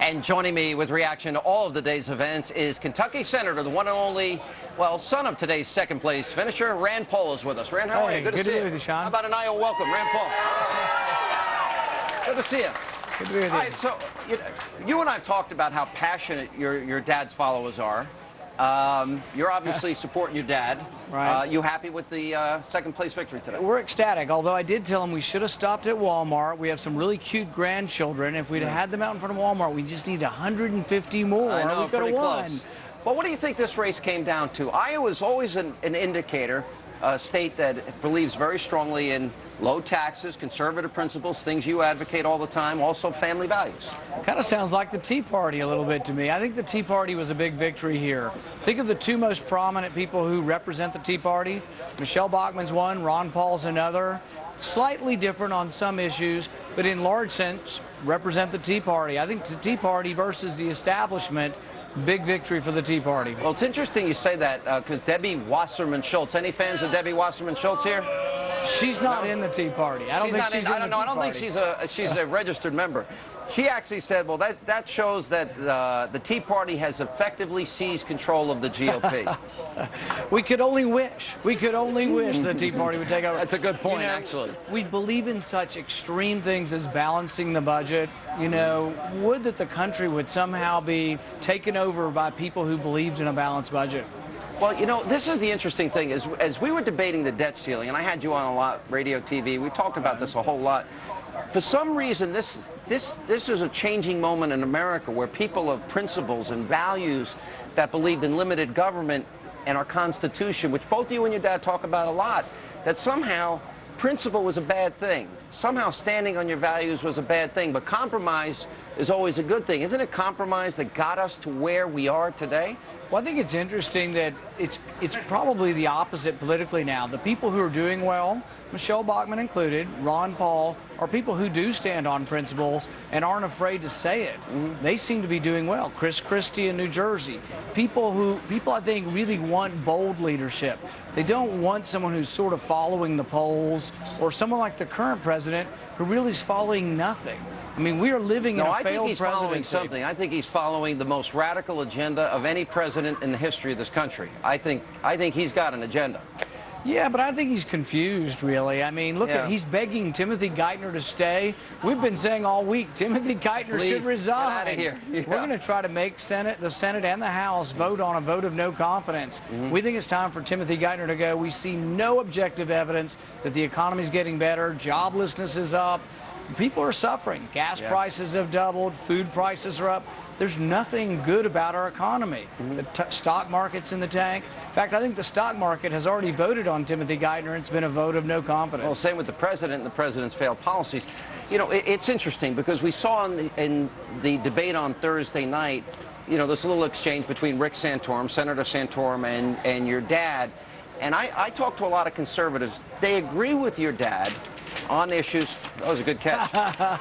And joining me with reaction to all of the day's events is Kentucky Senator, the one and only, well, son of today's second-place finisher, Rand Paul is with us. Rand, how are you? Good to see you, Sean. How about an Iowa welcome, Rand Paul? Good to see you. Good to be with you. All right, so you and I have talked about how passionate your dad's followers are. You're obviously supporting your dad. Right. You happy with the second-place victory today? We're ecstatic, although I did tell him we should have stopped at Walmart. We have some really cute grandchildren. If we'd have had them out in front of Walmart, we just need 150 more. I know, we could have won. close. But what do you think this race came down to? Iowa's always an indicator, a state that believes very strongly in low taxes, conservative principles, things you advocate all the time, also family values. Kind of sounds like the Tea Party a little bit to me. I think the Tea Party was a big victory here. Think of the two most prominent people who represent the Tea Party. Michelle Bachmann's one, Ron Paul's another. Slightly different on some issues, but in large sense represent the Tea Party. I think the Tea Party versus the establishment, big victory for the Tea Party. Well, it's interesting you say that because Debbie Wasserman Schultz. Any fans of Debbie Wasserman Schultz here? She's not in the Tea Party. I don't think she's in the Tea Party. I don't think she's a registered member. She actually said, well, that shows that the Tea Party has effectively seized control of the GOP. We could only wish. We could only wish the Tea Party would take over. That's a good point, actually. We believe in such extreme things as balancing the budget. You know, would that the country would somehow be taken over by people who believed in a balanced budget. Well, you know, this is the interesting thing. As we were debating the debt ceiling, and I had you on a lot, radio, TV, we talked about this a whole lot. For some reason, this is a changing moment in America where people of principles and values that believed in limited government and our Constitution, which both you and your dad talk about a lot, that somehow principle was a bad thing. Somehow standing on your values was a bad thing, but compromise is always a good thing. Isn't it compromise that got us to where we are today? Well, I think it's interesting that it's probably the opposite politically now. The people who are doing well, Michelle Bachmann included, Ron Paul, are people who do stand on principles and aren't afraid to say it. They seem to be doing well. Chris Christie in New Jersey. People I think really want bold leadership. They don't want someone who's sort of following the polls or someone like the current president who really is following nothing. I mean, we are living in a failed presidency. I think he's following something. I think he's following the most radical agenda of any president in the history of this country. I think he's got an agenda. Yeah, but I think he's confused, really. I mean, look at, he's begging Timothy Geithner to stay. We've been saying all week, Timothy Geithner should resign. Get out of here. Yeah. We're going to try to make the Senate and the House vote on a vote of no confidence. We think it's time for Timothy Geithner to go. We see no objective evidence that the economy is getting better. Joblessness is up. People are suffering. Gas prices have doubled. Food prices are up. There's nothing good about our economy. The stock market's in the tank. In fact, I think the stock market has already voted on Timothy Geithner. It's been a vote of no confidence. Well, same with the president and the president's failed policies. You know, it's interesting because we saw in the debate on Thursday night, you know, this little exchange between Rick Santorum, Senator Santorum, and your dad. And I talked to a lot of conservatives. They agree with your dad on issues. That was a good catch.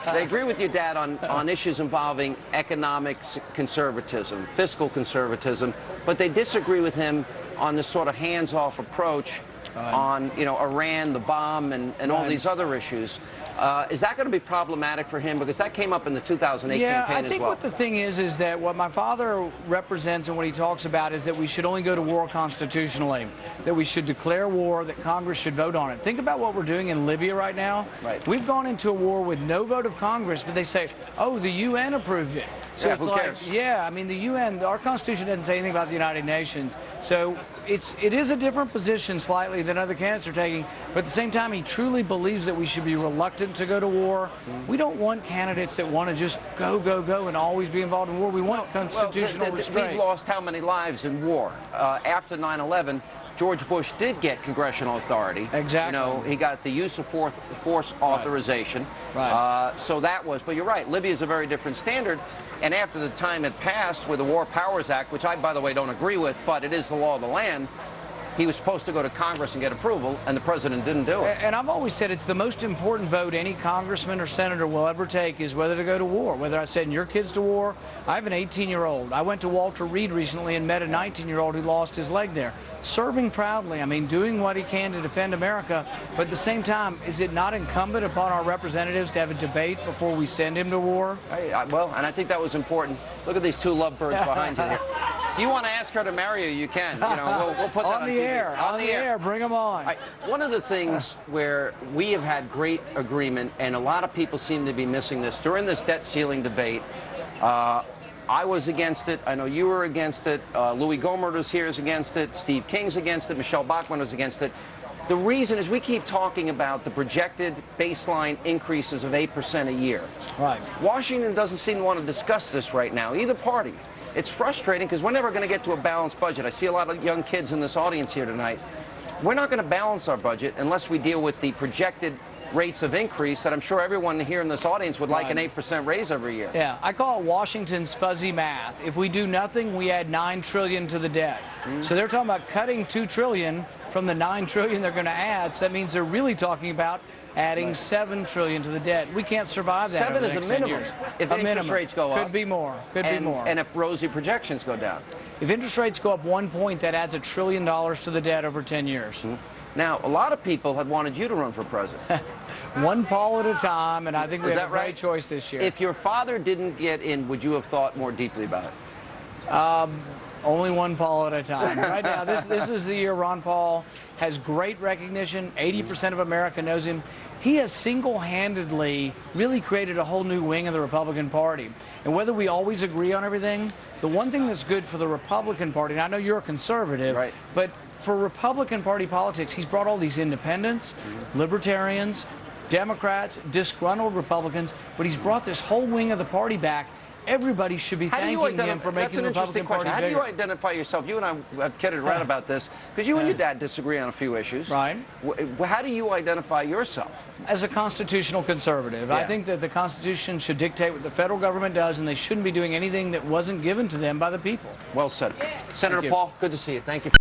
They agree with your dad on issues involving economic conservatism, fiscal conservatism, but they disagree with him on this sort of hands-off approach on, you know, Iran, the bomb, and all these other issues. Is that going to be problematic for him? Because that came up in the 2008 campaign as well. Yeah, I think what the thing is that what my father represents and what he talks about is that we should only go to war constitutionally, that we should declare war, that Congress should vote on it. Think about what we're doing in Libya right now. Right. We've gone into a war with no vote of Congress, but they say, oh, the UN approved it. So yeah, it's who like, cares? yeah, I mean, the UN, our Constitution doesn't say anything about the United Nations. So it is a different position slightly than other candidates are taking, but at the same time, he truly believes that we should be reluctant to go to war. We don't want candidates that want to just go, and always be involved in war. We want constitutional restraint. We've lost how many lives in war? After 9/11, George Bush did get congressional authority. Exactly. You know, he got the use of force authorization. Right. So that was, but you're right, Libya is a very different standard. And after the time had passed with the War Powers Act, which I, by the way, don't agree with, but it is the law of the land, he was supposed to go to Congress and get approval, and the president didn't do it. And I've always said it's the most important vote any congressman or senator will ever take is whether to go to war, whether I send your kids to war. I have an 18-year-old. I went to Walter Reed recently and met a 19-year-old who lost his leg there. Serving proudly, I mean, doing what he can to defend America, but at the same time, is it not incumbent upon our representatives to have a debate before we send him to war? Well, and I think that was important. Look at these two lovebirds behind you here. If you want to ask her to marry you, you can. You know, we'll put that on the TV. air. On the air. Bring them on. One of the things where we have had great agreement, and a lot of people seem to be missing this, during this debt ceiling debate, I was against it. I know you were against it. Louis Gohmert was here is against it. Steve King's against it. Michelle Bachmann was against it. The reason is we keep talking about the projected baseline increases of 8% a year. Right. Washington doesn't seem to want to discuss this right now, either party. It's frustrating because we're never going to get to a balanced budget. I see a lot of young kids in this audience here tonight. We're not going to balance our budget unless we deal with the projected rates of increase that I'm sure everyone here in this audience would like an 8% raise every year. Yeah, I call it Washington's fuzzy math. If we do nothing, we add $9 trillion to the debt. So they're talking about cutting $2 trillion from the $9 trillion they're going to add. So that means they're really talking about adding $7 trillion to the debt. We can't survive that. 7 is a minimum. If interest rates go up. Could be more. Could be more. And if rosy projections go down. If interest rates go up 1 point, that adds $1 trillion to the debt over 10 years. Now, a lot of people had wanted you to run for president. One poll at a time, and I think we Is have that a great right? choice this year. If your father didn't get in, would you have thought more deeply about it? Only one Paul at a time. Right now, this is the year Ron Paul has great recognition. 80% of America knows him. He has single-handedly really created a whole new wing of the Republican Party. And whether we always agree on everything, the one thing that's good for the Republican Party, and I know you're a conservative, right, but for Republican Party politics, he's brought all these independents, libertarians, Democrats, disgruntled Republicans, but he's brought this whole wing of the party back. Everybody should be thanking him for making the Republican Party bigger. How do you identify yourself? You and I have kidded around about this because you and your dad disagree on a few issues. Right. How do you identify yourself? As a constitutional conservative. I think that the Constitution should dictate what the federal government does, and they shouldn't be doing anything that wasn't given to them by the people. Well said. Senator Paul, good to see you. Thank you.